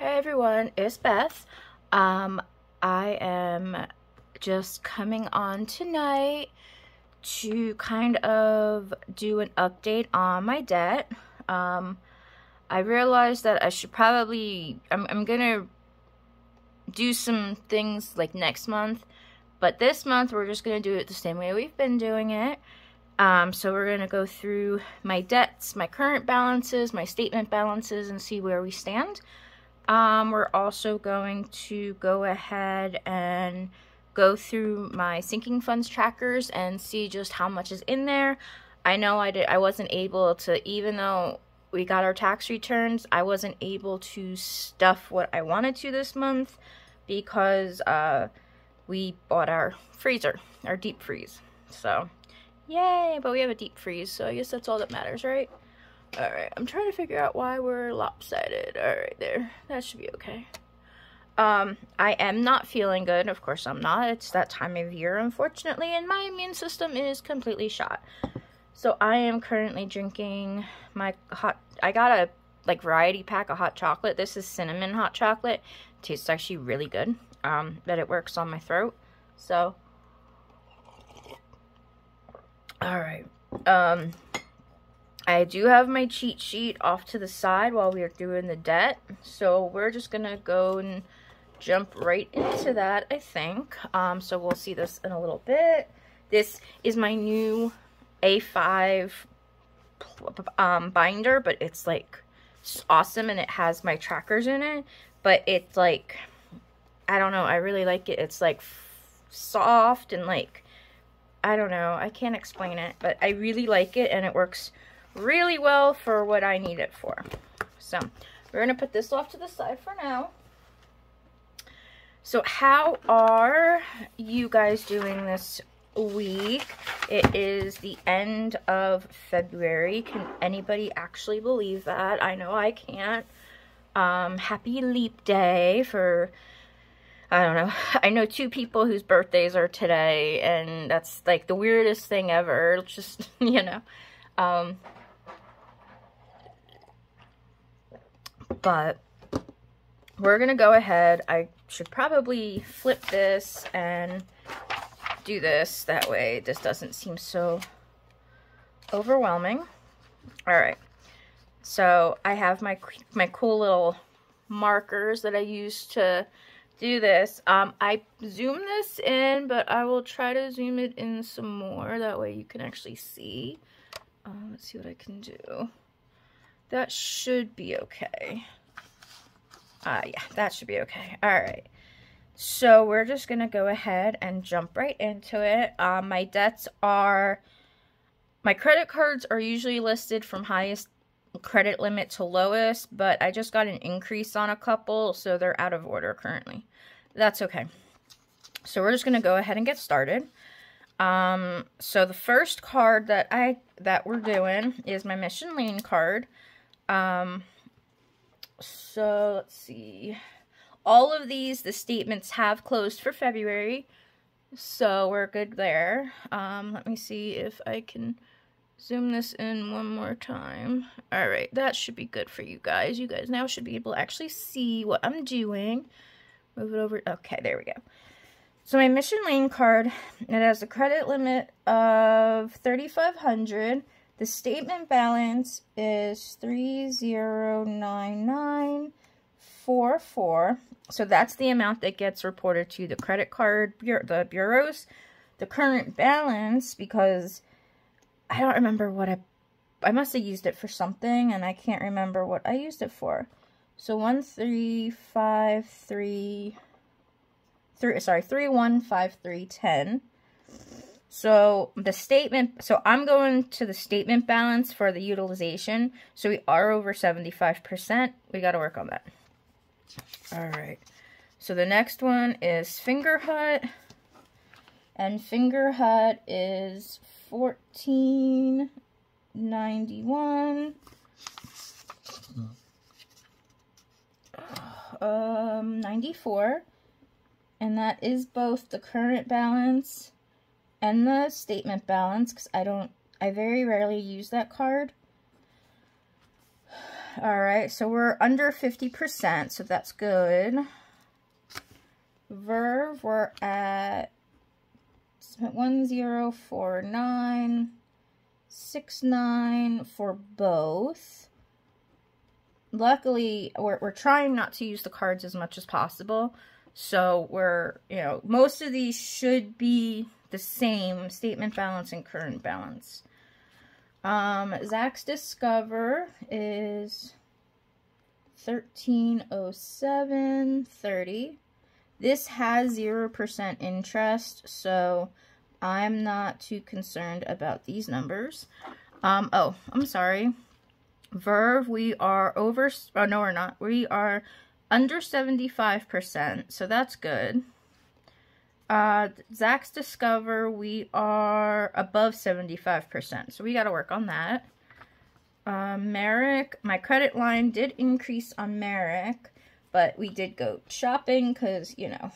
Hey everyone, it's Beth. I am just coming on tonight to kind of do an update on my debt. I realized that I should probably, I'm gonna do some things like next month, but this month we're just gonna do it the same way we've been doing it. So we're gonna go through my debts, my current balances, my statement balances, and see where we stand. We're also going to go ahead and go through my sinking funds trackers and see just how much is in there. I know I wasn't able to, even though we got our tax returns, I wasn't able to stuff what I wanted to this month because we bought our freezer, our deep freeze. So, yay, but we have a deep freeze, so I guess that's all that matters, right? Alright, I'm trying to figure out why we're lopsided. Alright, there. That should be okay. I am not feeling good. Of course I'm not. It's that time of year, unfortunately, and my immune system is completely shot. So I am currently drinking my I got a, variety pack of hot chocolate. This is cinnamon hot chocolate. It tastes actually really good. But it works on my throat. So, alright. I do have my cheat sheet off to the side while we are doing the debt, so we're just gonna go and jump right into that, I think. So we'll see this in a little bit. This is my new A5 binder, but it's awesome, and it has my trackers in it, but it's I don't know, I really like it. It's soft and I don't know, I can't explain it, but I really like it, and it works really well for what I need it for. So we're gonna put this off to the side for now. So how are you guys doing this week? It is the end of February. Can anybody actually believe that? I know I can't. Happy leap day for, I don't know, I know 2 people whose birthdays are today, and that's the weirdest thing ever. Just, you know. But we're gonna go ahead. I should probably flip this and do this. That way this doesn't seem so overwhelming. All right. So I have my cool little markers that I use to do this. I zoom this in, but I will try to zoom it in some more. That way you can actually see. Let's see what I can do. That should be okay. Yeah, that should be okay. All right. So we're just going to go ahead and jump right into it. My debts are, my credit cards are usually listed from highest credit limit to lowest, but I just got an increase on a couple, so they're out of order currently. That's okay. So we're just going to go ahead and get started. So the first card that we're doing is my Mission Lane card. So let's see. All of these, the statements have closed for February, so we're good there. Let me see if I can zoom this in one more time. All right, that should be good for you guys. You guys now should be able to actually see what I'm doing. Move it over. Okay, there we go. So my Mission Lane card, it has a credit limit of $3,500. The statement balance is $309944. So that's the amount that gets reported to the credit card the bureaus. The current balance, because I don't remember what I must have used it for something, and I can't remember what I used it for. So 315310. So the statement, so I'm going to the statement balance for the utilization. So we are over 75%. We got to work on that. All right. So the next one is Finger Hut. And Finger Hut is $14.91. 94. And that is both the current balance and the statement balance, because I very rarely use that card. All right, so we're under 50%, so that's good. Verve, we're at 104969 for both. Luckily, we're trying not to use the cards as much as possible. So we're, you know, most of these should be the same statement balance and current balance. Zach's Discover is 1307.30. This has 0% interest, so I'm not too concerned about these numbers. Oh, I'm sorry. Verve, we are over, oh no we're not, we are under 75%, so that's good. Zach's Discover, we are above 75%, so we got to work on that. Merrick, my credit line did increase on Merrick, but we did go shopping because, you know,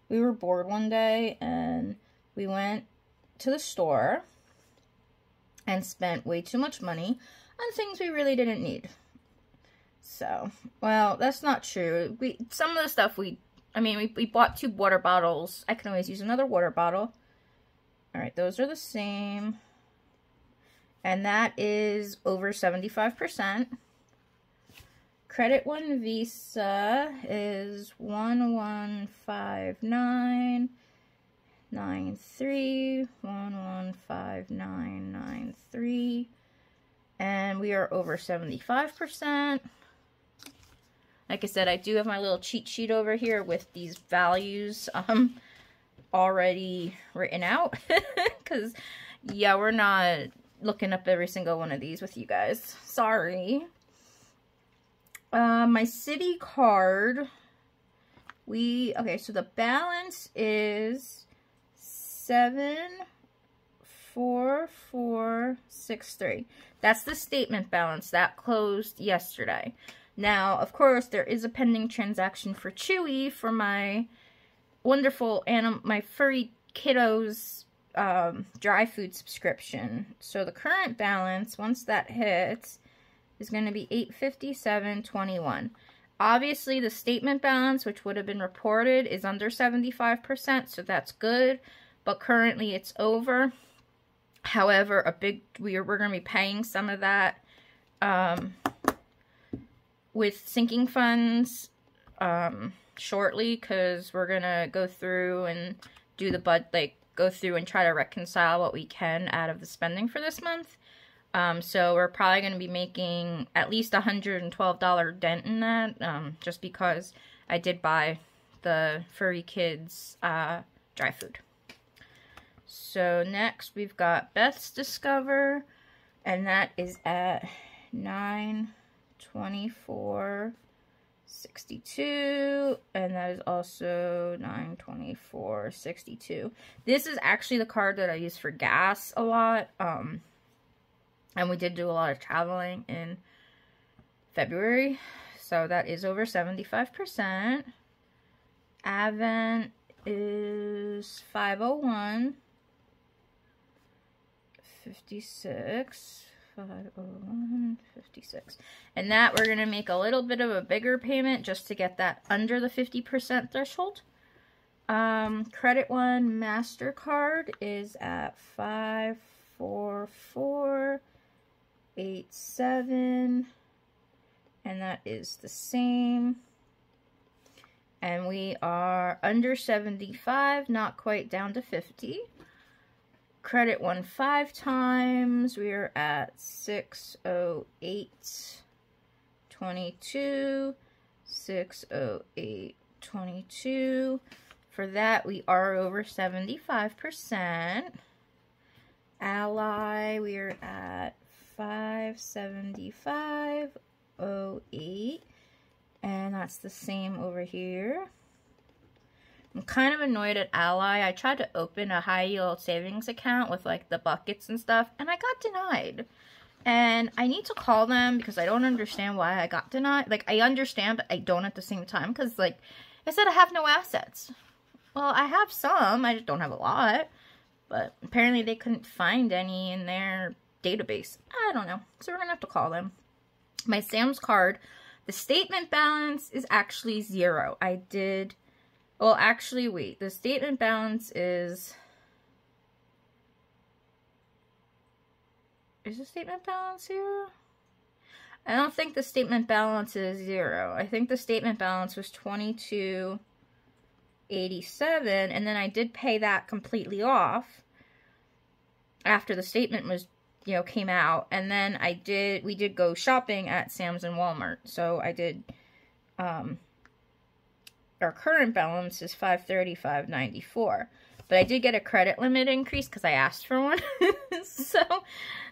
we were bored one day and we went to the store and spent way too much money on things we really didn't need. So, well, that's not true. Some of the stuff we bought 2 water bottles. I can always use another water bottle. Alright, those are the same. And that is over 75%. Credit One Visa is 1159.93. 1159.93. And we are over 75%. Like I said, I do have my little cheat sheet over here with these values already written out. Because, yeah, we're not looking up every single one of these with you guys. Sorry. My city card, okay, so the balance is 74463. That's the statement balance. That closed yesterday. Now, of course, there is a pending transaction for Chewy for my wonderful my furry kiddos dry food subscription. So the current balance, once that hits, is going to be $857.21. Obviously, the statement balance, which would have been reported, is under 75%, so that's good. But currently, it's over. However, we're going to be paying some of that with sinking funds shortly, because we're going to go through and do go through and try to reconcile what we can out of the spending for this month. So we're probably going to be making at least $112 dent in that, just because I did buy the furry kids dry food. So next we've got Beth's Discover, and that is at $924.62, and that is also $924.62. This is actually the card that I use for gas a lot, and we did do a lot of traveling in February, so that is over 75%. Advent is 501.56. 501.56. And that we're going to make a little bit of a bigger payment just to get that under the 50% threshold. Credit One MasterCard is at 544.87, and that is the same. And we are under 75, not quite down to 50. Credit One 5 times, we are at 608.22, 608.22. For that, we are over 75%. Ally, we are at 575.08, and that's the same over here. I'm kind of annoyed at Ally. I tried to open a high yield savings account with like the buckets and stuff, and I got denied. And I need to call them because I don't understand why I got denied. Like, I understand, but I don't at the same time, because like I said, I have no assets. Well, I have some, I just don't have a lot. But apparently they couldn't find any in their database. I don't know. So we're going to have to call them. My Sam's card, the statement balance is actually 0. I did, well, actually, wait, the statement balance is the statement balance 0? I don't think the statement balance is 0. I think the statement balance was $22.87, and then I did pay that completely off after the statement was, you know, came out, and then we did go shopping at Sam's and Walmart. So I did, our current balance is $535.94, but I did get a credit limit increase because I asked for one. So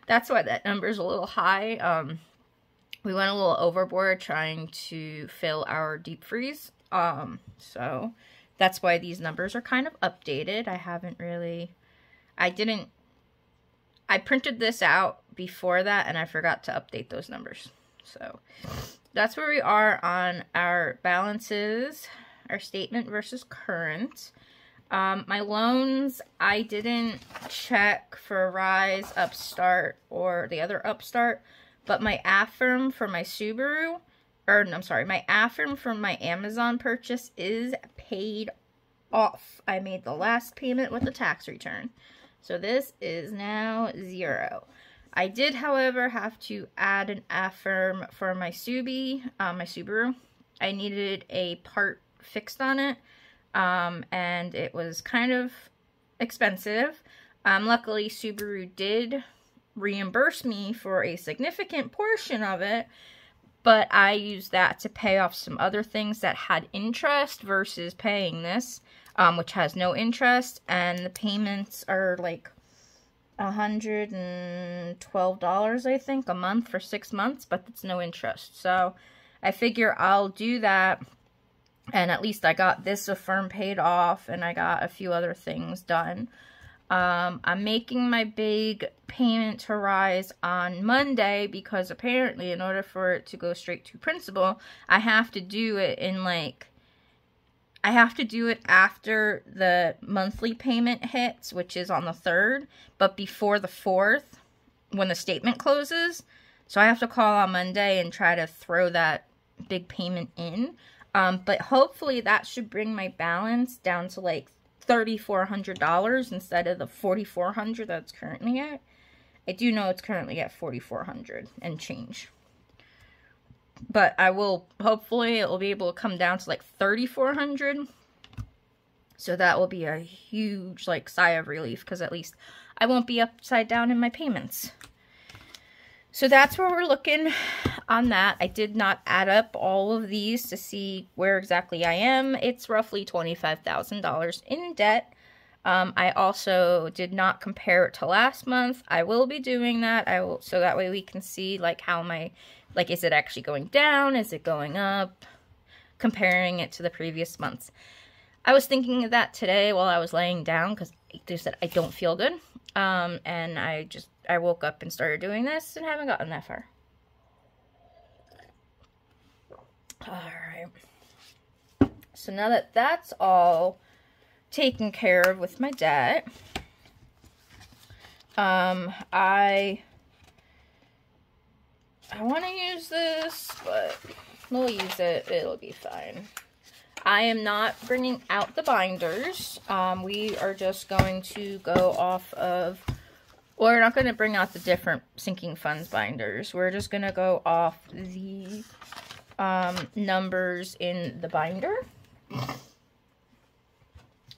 that's why that number is a little high. We went a little overboard trying to fill our deep freeze. So that's why these numbers are kind of updated. I printed this out before that, and I forgot to update those numbers. So that's where we are on our balances, our statement versus current. My loans, I didn't check for Rise, Upstart, or the other Upstart, but my Affirm for my Subaru, my Affirm from my Amazon purchase is paid off. I made the last payment with the tax return. So this is now 0. I did, however, have to add an Affirm for my Subaru. I needed a part fixed on it, and it was kind of expensive. Luckily, Subaru did reimburse me for a significant portion of it, but I used that to pay off some other things that had interest versus paying this, which has no interest, and the payments are like $112, I think, a month for 6 months, but it's no interest. So I figure I'll do that, and at least I got this Affirm paid off, and I got a few other things done. I'm making my big payment to Rise on Monday because apparently in order for it to go straight to principal, I have to do it after the monthly payment hits, which is on the 3rd, but before the 4th when the statement closes. So I have to call on Monday and try to throw that big payment in. But hopefully that should bring my balance down to like $3,400 instead of the $4,400 that's currently at. I do know it's currently at $4,400 and change. But hopefully it will be able to come down to like $3,400. So that will be a huge like sigh of relief, because at least I won't be upside down in my payments. So that's where we're looking on that. I did not add up all of these to see where exactly I am. It's roughly $25,000 in debt. I also did not compare it to last month. I will be doing that. So that way we can see like how is it actually going down? Is it going up? Comparing it to the previous months. I was thinking of that today while I was laying down because I said I don't feel good. And I woke up and started doing this and haven't gotten that far. Alright. So now that that's all taken care of with my debt, I want to use this, but we'll use it. It'll be fine. I am not bringing out the binders. We are just going to go off of, we're not going to bring out the different sinking funds binders. We're just going to go off the numbers in the binder.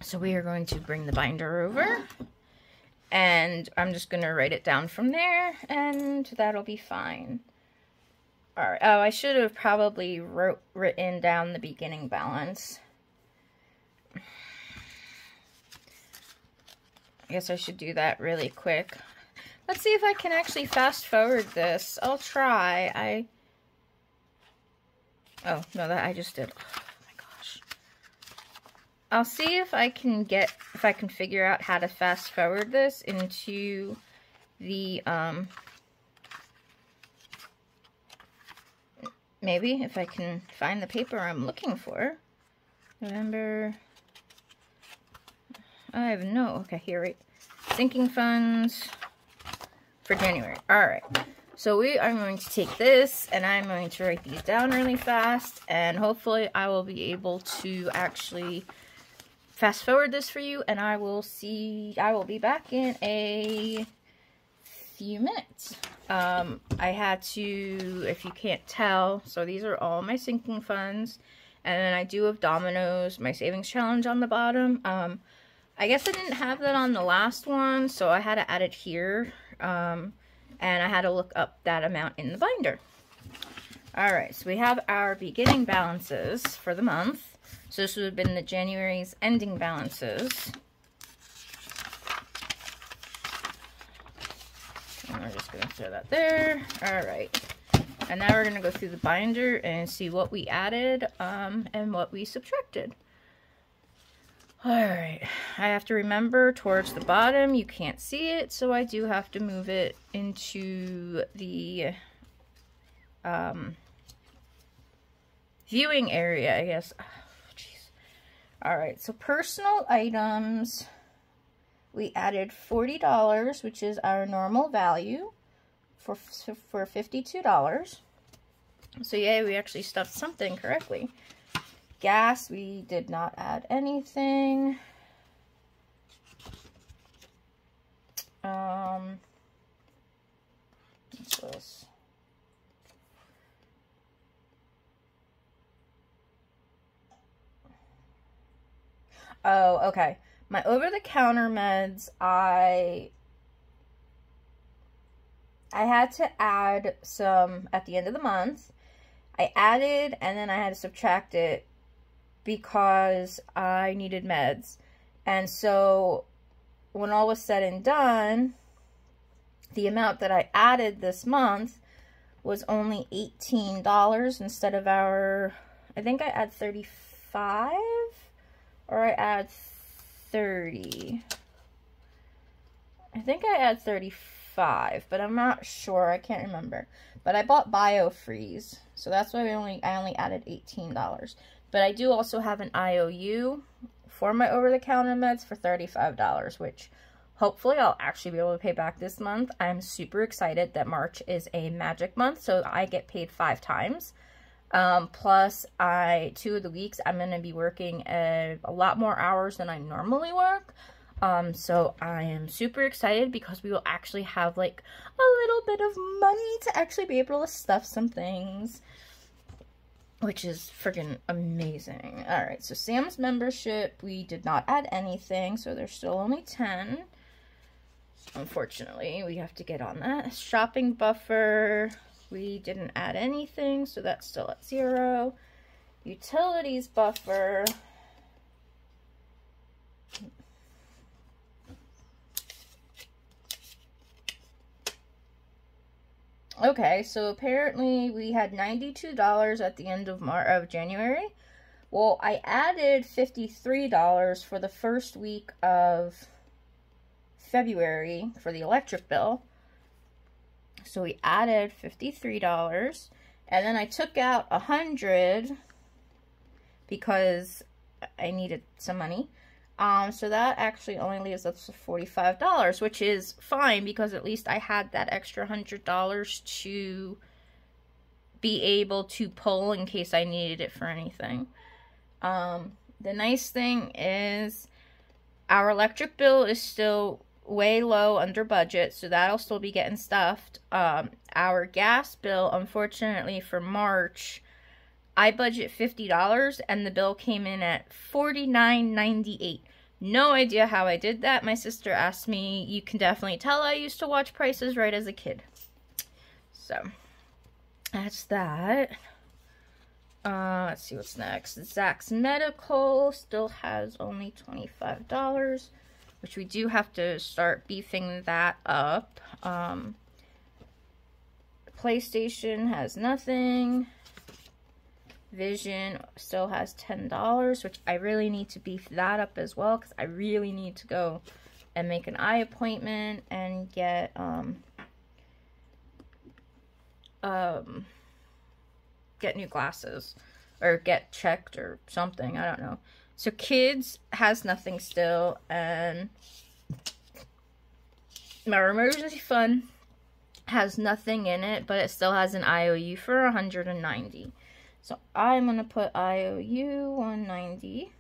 So we are going to bring the binder over, and I'm just going to write it down from there, and that'll be fine. Alright, oh, I should have probably written down the beginning balance. I guess I should do that really quick. Let's see if I can actually fast forward this. I'll try. Oh, no, that I just did. Oh my gosh. I'll see if I can figure out how to fast forward this into the, maybe if I can find the paper I'm looking for. November. I have no. Okay, here, right. Sinking funds for January. Alright. So we are going to take this, and I'm going to write these down really fast, and hopefully I will be able to actually fast forward this for you, and I will be back in a few minutes. I had to, if you can't tell, so these are all my sinking funds, and then I do have Domino's, my savings challenge on the bottom. I guess I didn't have that on the last one, so I had to add it here. And I had to look up that amount in the binder. Alright, so we have our beginning balances for the month. So this would have been the January's ending balances. And we're just going to throw that there. Alright. And now we're going to go through the binder and see what we added and what we subtracted. Alright, I have to remember towards the bottom, you can't see it, so I do have to move it into the viewing area, I guess. Oh, jeez. Alright, so personal items, we added $40, which is our normal value, for $52. So yay, we actually stuffed something correctly. Gas, we did not add anything. What's this? Oh, okay. My over-the-counter meds, I had to add some at the end of the month. I added, and then I had to subtract it, because I needed meds. And so when all was said and done, the amount that I added this month was only $18 instead of our, I think I add 35 or I add 30. I think I add 35, but I'm not sure. I can't remember. But I bought BioFreeze, so that's why I only added $18. But I do also have an IOU for my over-the-counter meds for $35, which hopefully I'll actually be able to pay back this month. I'm super excited that March is a magic month, so I get paid 5 times. Plus, 2 of the weeks I'm going to be working a lot more hours than I normally work. So I am super excited because we will actually have like a little bit of money to actually be able to stuff some things, which is friggin' amazing. Alright, so Sam's membership, we did not add anything, so there's still only 10. Unfortunately, we have to get on that. Shopping buffer, we didn't add anything, so that's still at 0. Utilities buffer, okay, so apparently we had $92 at the end of January. Well, I added $53 for the first week of February for the electric bill. So we added $53, and then I took out $100 because I needed some money. So that actually only leaves us $45, which is fine because at least I had that extra $100 to be able to pull in case I needed it for anything. The nice thing is our electric bill is still way low under budget, so that'll still be getting stuffed. Our gas bill, unfortunately for March, I budget $50 and the bill came in at $49.98. No idea how I did that. My sister asked me. You can definitely tell I used to watch Price is Right as a kid. So that's that. Let's see what's next. Zach's medical still has only $25, which we do have to start beefing that up. PlayStation has nothing. Vision still has $10, which I really need to beef that up as well, because I really need to go and make an eye appointment and get new glasses, or get checked or something, I don't know. So kids has nothing still, and my emergency fund has nothing in it, but it still has an IOU for 190. So I'm going to put IOU 190.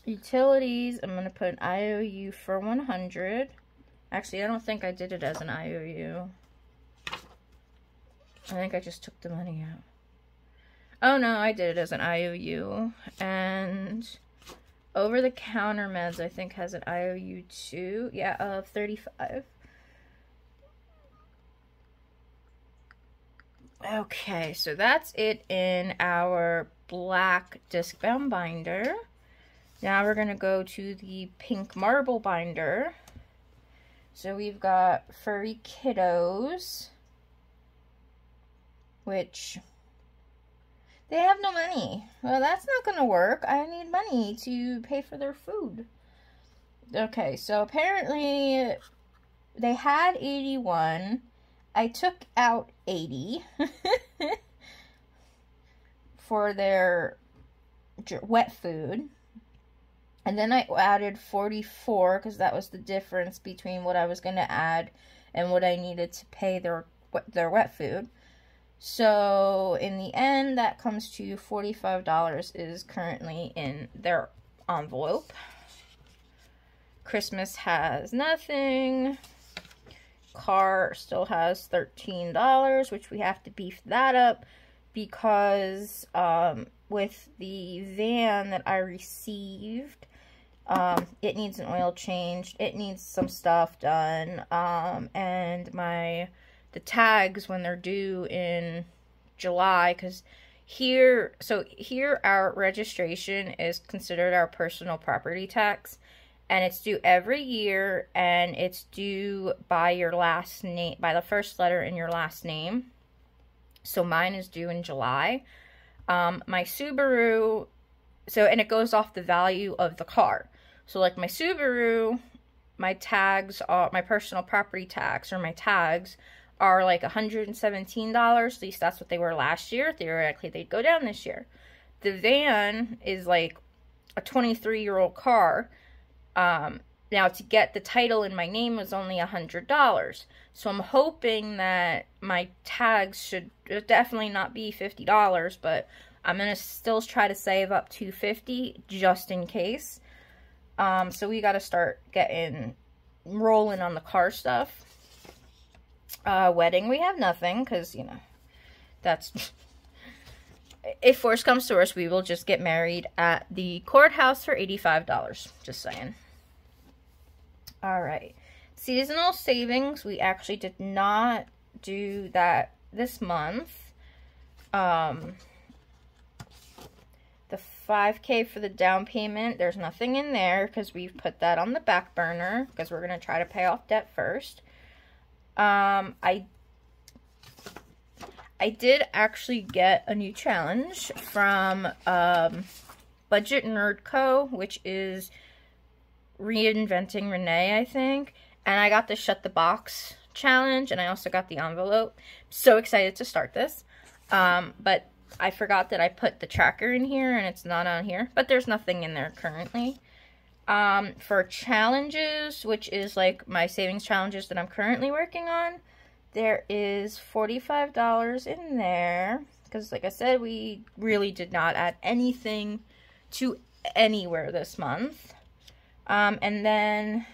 Utilities, I'm going to put an IOU for 100. Actually, I don't think I did it as an IOU. I think I just took the money out. Oh no, I did it as an IOU. And over-the-counter meds, I think, has an IOU too. Yeah, of 35. Okay, so that's it in our black disc-bound binder. Now we're going to go to the pink marble binder. So we've got Furry Kiddos, which they have no money. Well, that's not going to work. I need money to pay for their food. Okay, so apparently they had 81. I took out 80 for their wet food. And then I added 44 because that was the difference between what I was going to add and what I needed to pay their wet food. So in the end, that comes to $45 is currently in their envelope. Christmas has nothing. Car still has $13, which we have to beef that up because with the van that I received, it needs an oil change. It needs some stuff done. And the tags when they're due in July, because here our registration is considered our personal property tax, and it's due every year, and it's due by your last name, by the first letter in your last name. So mine is due in July. My Subaru, and it goes off the value of the car. So like my Subaru, my tags are, my personal property tax, or my tags are like $117. At least that's what they were last year. Theoretically, they'd go down this year. The van is like a 23-year-old car. Now to get the title in my name was only $100. So I'm hoping that my tags should definitely not be $50, but I'm going to still try to save up to $50 just in case. So we got to start rolling on the car stuff. Wedding, we have nothing, because, you know, that's, if worse comes to worse, we will just get married at the courthouse for $85, just saying. Alright, seasonal savings, we actually did not do that this month. The $5K for the down payment, there's nothing in there, because we've put that on the back burner, because we're going to try to pay off debt first. I did actually get a new challenge from Budget Nerd Co., which is Reinventing Renee, I think. And I got the Shut the Box challenge, and I also got the envelope. So excited to start this. But I forgot that I put the tracker in here, and it's not on here. But there's nothing in there currently. For challenges, which is like my savings challenges that I'm currently working on, there is $45 in there, because like I said, we really did not add anything to anywhere this month. And then,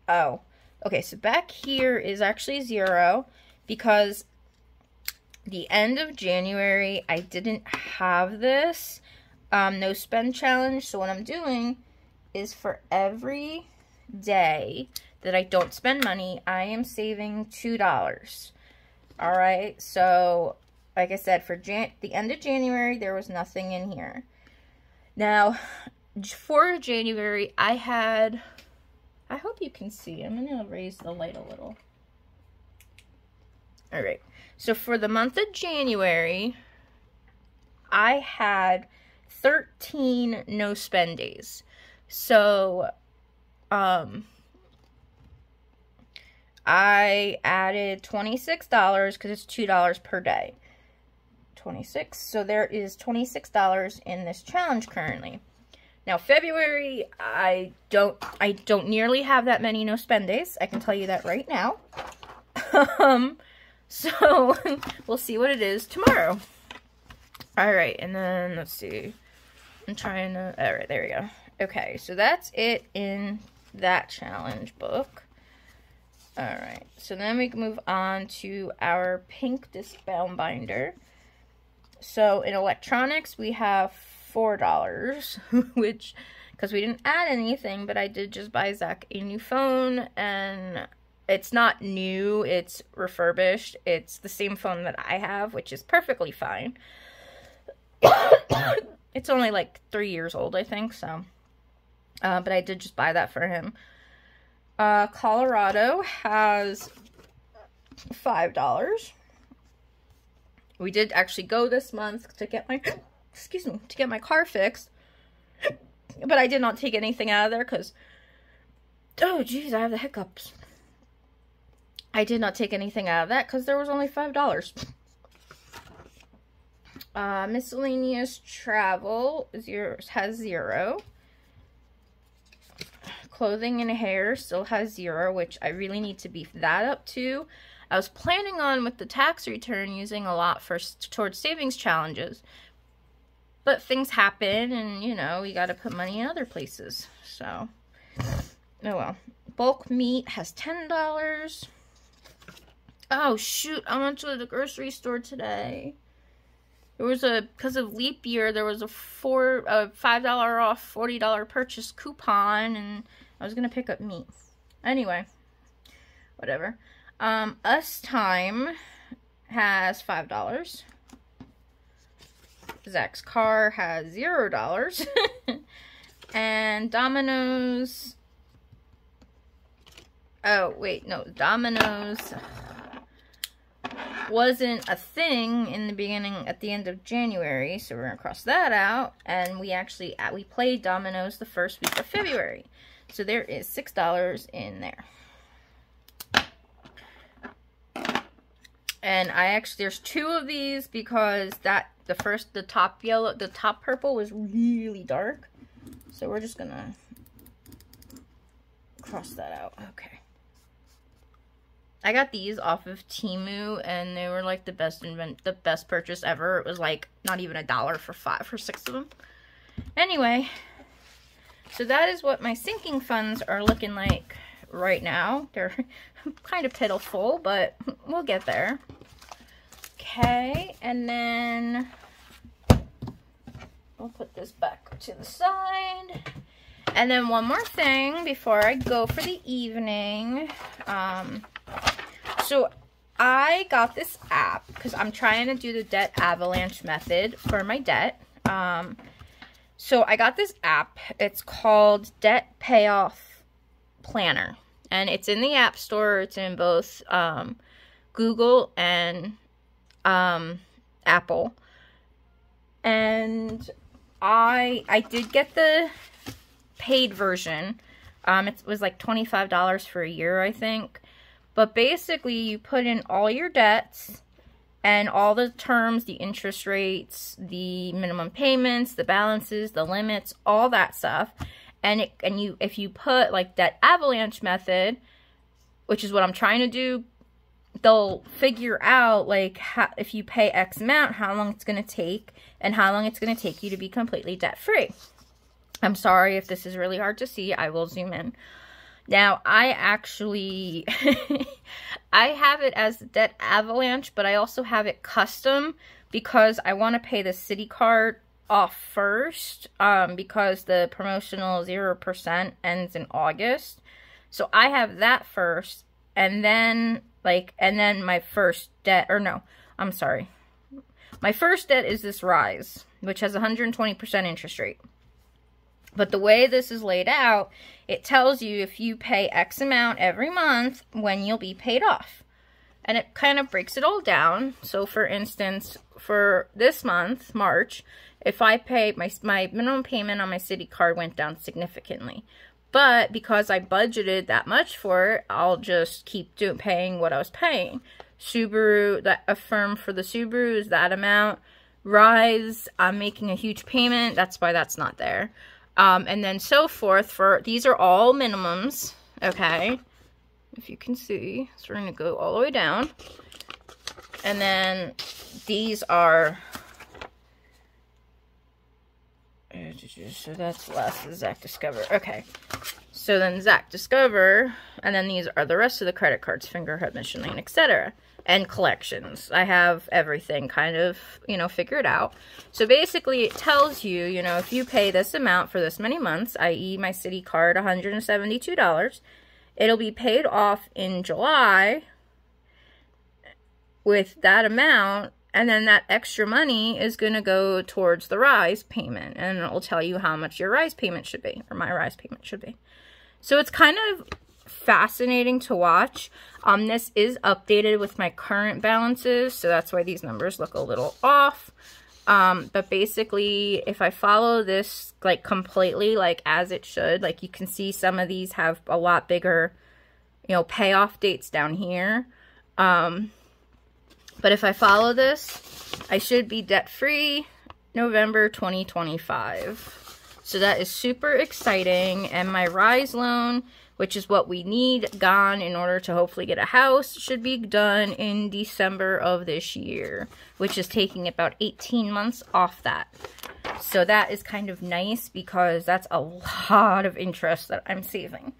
oh, okay, so back here is actually 0, because the end of January, I didn't have this no spend challenge. So what I'm doing is for every day that I don't spend money, I am saving $2. Alright, so like I said, for the end of January, there was nothing in here. Now, for January, I hope you can see, I'm going to raise the light a little. Alright, so for the month of January, I had 13 no spend days. So, I added $26 because it's $2 per day. 26. So there is $26 in this challenge currently. Now February, I don't nearly have that many no spend days. I can tell you that right now. So we'll see what it is tomorrow. All right, and then let's see. I'm trying to, all right, there we go. Okay, so that's it in that challenge book. All right, so then we can move on to our pink disc bound binder. So in electronics, we have $4, which, because we didn't add anything, but I did just buy Zach a new phone, and it's not new, it's refurbished. It's the same phone that I have, which is perfectly fine. It's only like 3 years old, I think, so. But I did just buy that for him. Colorado has $5. We did actually go this month to get my, excuse me, to get my car fixed. But I did not take anything out of there because, oh geez, I have the hiccups. I did not take anything out of that because there was only $5. Miscellaneous travel has 0. Clothing and hair still has 0, which I really need to beef that up too. I was planning on, with the tax return, using a lot towards savings challenges. But things happen, and, you know, you gotta put money in other places. So, oh well. Bulk meat has $10. Oh, shoot. I went to the grocery store today. There was because of leap year, there was a $5 off $40 purchase coupon, and I was going to pick up meat. Anyway, whatever. Us Time has $5. Zach's car has $0. And Domino's, oh, wait, no, Domino's wasn't a thing in the beginning, at the end of January, so we're gonna cross that out. And we played Domino's the first week of February, so there is $6 in there. And there's 2 of these because the top purple was really dark, so we're just gonna cross that out. Okay. I got these off of Temu, and they were like the best purchase ever. It was like not even $1 for 6 of them. Anyway, so that is what my sinking funds are looking like right now. They're kind of pitiful, but we'll get there. Okay, and then we'll put this back to the side. And then one more thing before I go for the evening. So I got this app because I'm trying to do the debt avalanche method for my debt. So I got this app. It's called Debt Payoff Planner. And it's in the App Store. It's in both Google and Apple. And I did get the paid version. It was like $25 for a year, I think. But basically, you put in all your debts and all the terms, the interest rates, the minimum payments, the balances, the limits, all that stuff. And if you put like that avalanche method, which is what I'm trying to do, they'll figure out like if you pay X amount, how long it's going to take, and how long it's going to take you to be completely debt free. I'm sorry if this is really hard to see. I will zoom in. Now, I actually, I have it as debt avalanche, but I also have it custom because I want to pay the city card off first, because the promotional 0% ends in August. So I have that first, and then my first debt, or no, I'm sorry. My first debt is this Rise, which has 120% interest rate. But the way this is laid out, it tells you if you pay X amount every month when you'll be paid off. And it kind of breaks it all down. So for instance, for this month, March, if I pay, my minimum payment on my city card went down significantly. But because I budgeted that much for it, I'll just keep paying what I was paying. Subaru, that Affirm for the Subaru is that amount. Rise, I'm making a huge payment. That's why that's not there. And then so forth for, these are all minimums, okay? If you can see, so we're gonna go all the way down. And then these are, so that's last of Zach Discover. Okay, so then Zach Discover, and then these are the rest of the credit cards, Fingerhut, Mission Lane, etc. And collections. I have everything kind of, you know, figured out. So basically it tells you, you know, if you pay this amount for this many months, i.e. my city card, $172, it'll be paid off in July with that amount, and then that extra money is going to go towards the Rise payment, and it will tell you how much your Rise payment should be, or my Rise payment should be. So it's kind of fascinating to watch. This is updated with my current balances, so that's why these numbers look a little off. But basically, if I follow this, like, completely, like, as it should, like, you can see some of these have a lot bigger, you know, payoff dates down here. But if I follow this, I should be debt-free November 2025. So that is super exciting. And my Rise loan, which is what we need gone in order to hopefully get a house, should be done in December of this year, which is taking about 18 months off that. So that is kind of nice because that's a lot of interest that I'm saving.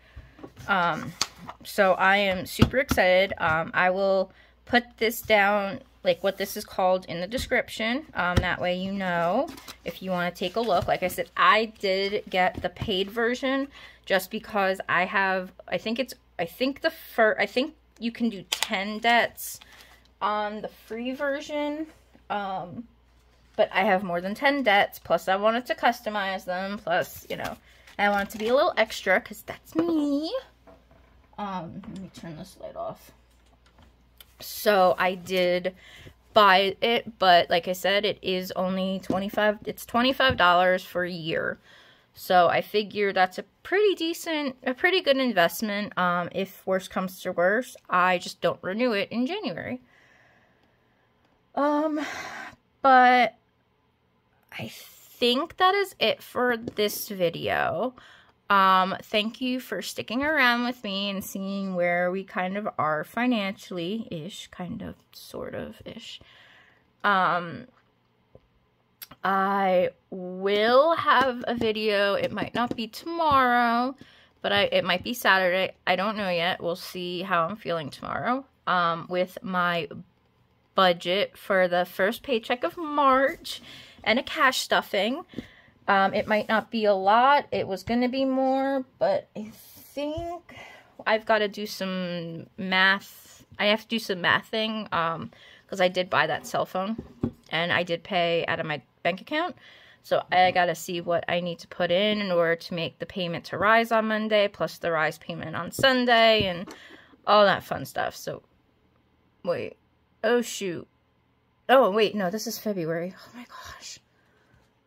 So I am super excited. I will put this down, like what this is called, in the description. That way you know if you want to take a look. Like I said, I did get the paid version just because I have, I think you can do 10 debts on the free version. But I have more than 10 debts, plus I wanted to customize them, plus, you know, I want it to be a little extra because that's me. Let me turn this light off. So I did buy it, but like I said, it is only $25 for a year. So I figure that's a pretty good investment. If worse comes to worse, I just don't renew it in January. But I think that is it for this video. Thank you for sticking around with me and seeing where we kind of are financially-ish, kind of, sort of-ish. I will have a video. It might not be tomorrow, but it might be Saturday. I don't know yet. We'll see how I'm feeling tomorrow. With my budget for the first paycheck of March and a cash stuffing. It might not be a lot. It was going to be more, but I think I've got to do some math. I have to do some mathing, because I did buy that cell phone, and I did pay out of my bank account. So I got to see what I need to put in order to make the payment to Rise on Monday, plus the Rise payment on Sunday, and all that fun stuff. So, wait. Oh, shoot. Oh, wait. No, this is February. Oh, my gosh.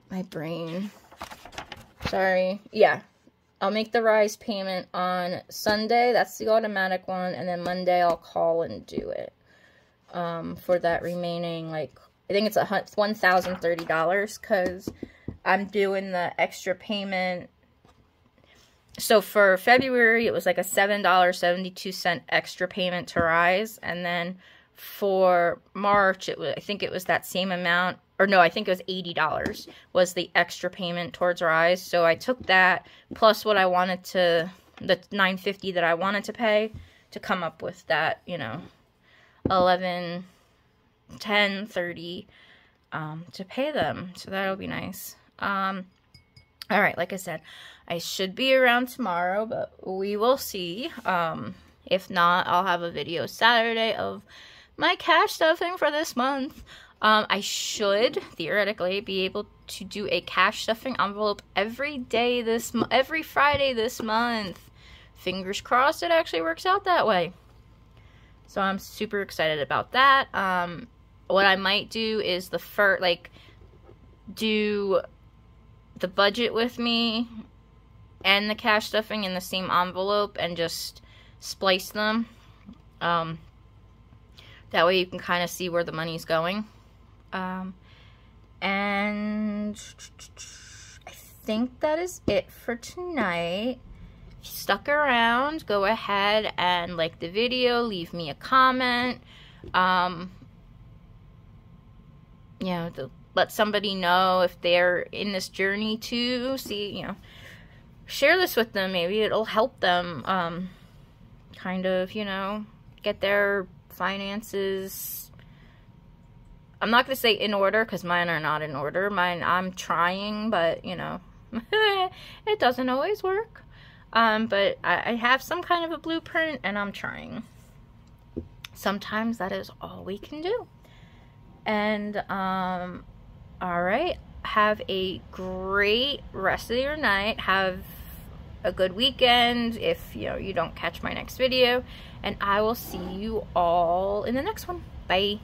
My brain. Sorry. Yeah. I'll make the Rise payment on Sunday. That's the automatic one. And then Monday I'll call and do it. For that remaining, like, I think it's $1,030 because I'm doing the extra payment. So for February, it was like a $7.72 extra payment to Rise. And then for March, I think it was that same amount. Or no, I think it was $80 was the extra payment towards Rise. So I took that plus what I wanted to, the $9.50 that I wanted to pay to come up with that, you know, $10.30 to pay them. So that'll be nice. All right, like I said, I should be around tomorrow, but we will see. If not, I'll have a video Saturday of my cash stuffing for this month. I should, theoretically, be able to do a cash stuffing envelope every day every Friday this month. Fingers crossed it actually works out that way. So I'm super excited about that. What I might do is do the budget with me and the cash stuffing in the same envelope and just splice them. That way you can kind of see where the money's going. And I think that is it for tonight. If you stuck around, go ahead and like the video, leave me a comment. You know, to let somebody know if they're in this journey too. See, you know, share this with them. Maybe it'll help them kind of, you know, get their finances, I'm not going to say in order, because mine are not in order. Mine, I'm trying, but, you know, it doesn't always work. But I have some kind of a blueprint, and I'm trying. Sometimes that is all we can do. And, all right. Have a great rest of your night. Have a good weekend if, you know, you don't catch my next video. And I will see you all in the next one. Bye.